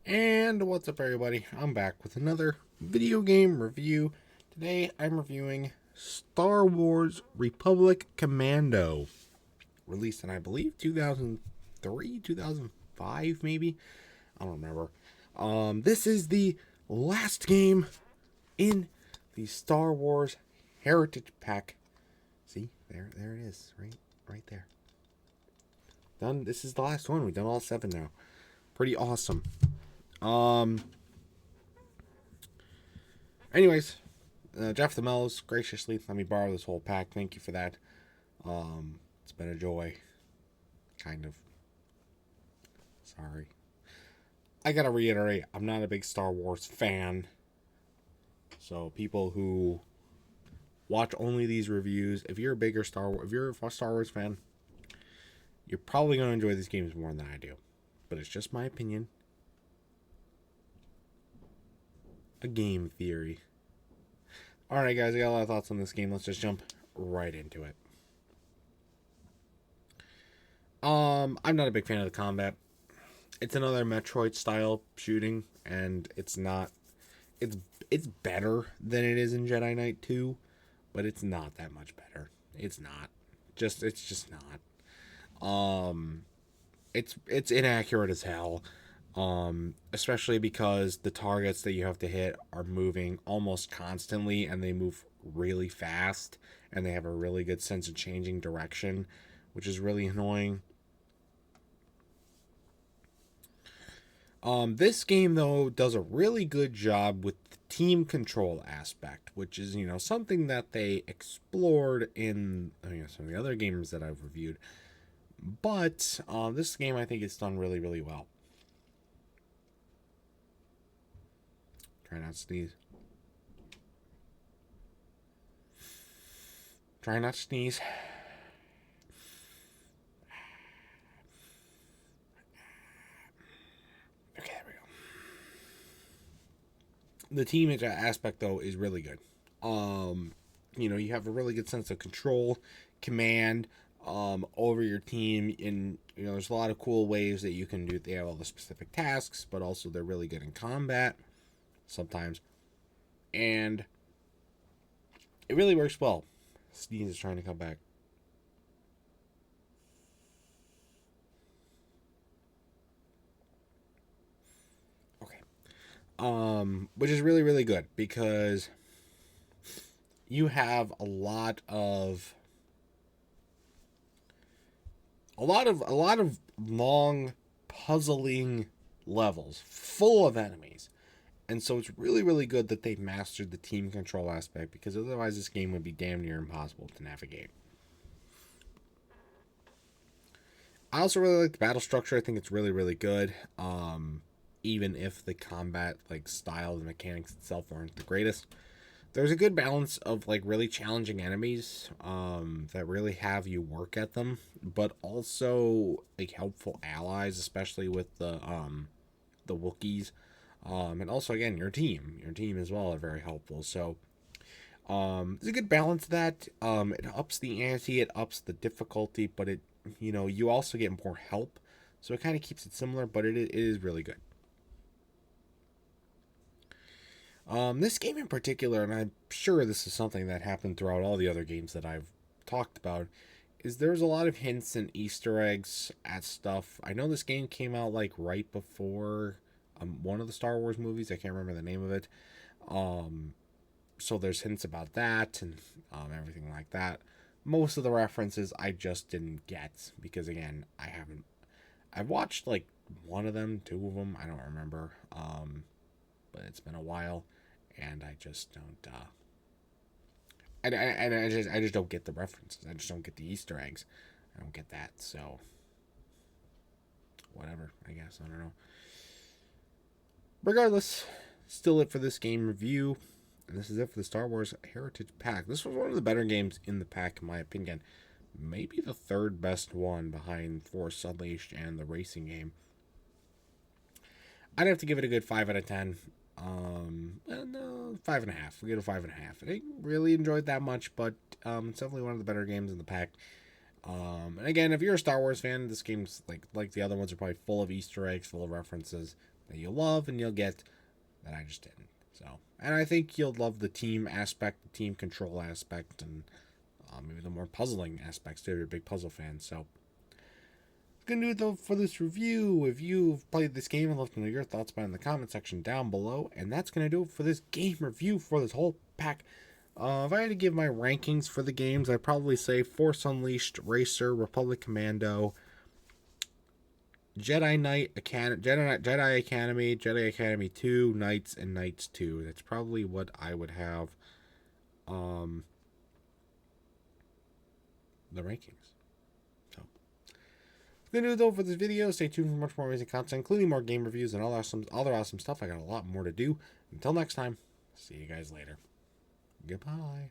And what's up, everybody? I'm back with another video game review. Today I'm reviewing Star Wars Republic Commando, released in, I believe, 2003, 2005, maybe. I don't remember. This is the last game in the Star Wars Heritage Pack. See, there it is, right there. Done. This is the last one. We've done all 7 now. Pretty awesome. Anyways, Jeffofthemellows graciously let me borrow this whole pack. Thank you for that. It's been a joy. Kind of. Sorry. I gotta reiterate, I'm not a big Star Wars fan. So people who watch only these reviews, if you're a Star Wars fan, you're probably gonna enjoy these games more than I do. But it's just my opinion. A game theory. Alright, guys, I got a lot of thoughts on this game. Let's just jump right into it. I'm not a big fan of the combat. It's another Metroid style shooting, and it's better than it is in Jedi Knight 2, but it's not that much better. It's just not. It's inaccurate as hell. Especially because the targets that you have to hit are moving almost constantly, and they move really fast, and they have a really good sense of changing direction, which is really annoying. This game, though, does a really good job with the team control aspect, which is, something that they explored in some of the other games that I've reviewed. But this game, I think, is done really, really well. Try not to sneeze. Try not to sneeze. Okay, there we go. The team aspect, though, is really good. You have a really good sense of control, command, over your team. And there's a lot of cool ways that you can do. They have all the specific tasks, but also they're really good in combat sometimes, and it really works well. Sneeze is trying to come back. Okay. Which is really, really good because you have a lot of long puzzling levels full of enemies. And so it's really, really good that they mastered the team control aspect, because otherwise this game would be damn near impossible to navigate. I also really like the battle structure. I think it's really, really good. Even if the combat style and mechanics itself aren't the greatest, there's a good balance of really challenging enemies that really have you work at them, but also helpful allies, especially with the Wookiees. And also, again, your team as well are very helpful. So, there's a good balance of that. It ups the ante, it ups the difficulty, but you also get more help. So it kind of keeps it similar, but it is really good. This game in particular, and I'm sure this is something that happened throughout all the other games that I've talked about, is there's a lot of hints and Easter eggs at stuff. I know this game came out right before one of the Star Wars movies. I can't remember the name of it. So there's hints about that and everything like that. Most of the references I just didn't get because, again, I've watched one of them, 2 of them, I don't remember. But it's been a while, and I just don't. I just don't get the references. I just don't get the Easter eggs. I don't get that. So whatever, I guess. I don't know. Regardless, still it for this game review. And this is it for the Star Wars Heritage Pack. This was one of the better games in the pack, in my opinion. Maybe the 3rd best one behind Force Unleashed and the racing game. I'd have to give it a good 5 out of 10. No, 5.5. We'll get a 5.5. I didn't really enjoy it that much, but it's definitely one of the better games in the pack. And again, if you're a Star Wars fan, this game's like the other ones are probably full of Easter eggs, full of references. that you'll love and you'll get that I just didn't. So, and I think you'll love the team aspect, the team control aspect, and maybe the more puzzling aspects too if you're a big puzzle fan. So, gonna do it though for this review. If you've played this game and left to know your thoughts about it in the comment section down below, and that's gonna do it for this game review for this whole pack. If I had to give my rankings for the games, I'd probably say Force Unleashed, Racer, Republic Commando, Jedi Knight, Jedi Academy, Jedi Academy 2, Knights, and Knights 2. That's probably what I would have the rankings. So, gonna do it though for this video. Stay tuned for much more amazing content, including more game reviews and all other awesome stuff. I got a lot more to do. Until next time, see you guys later. Goodbye.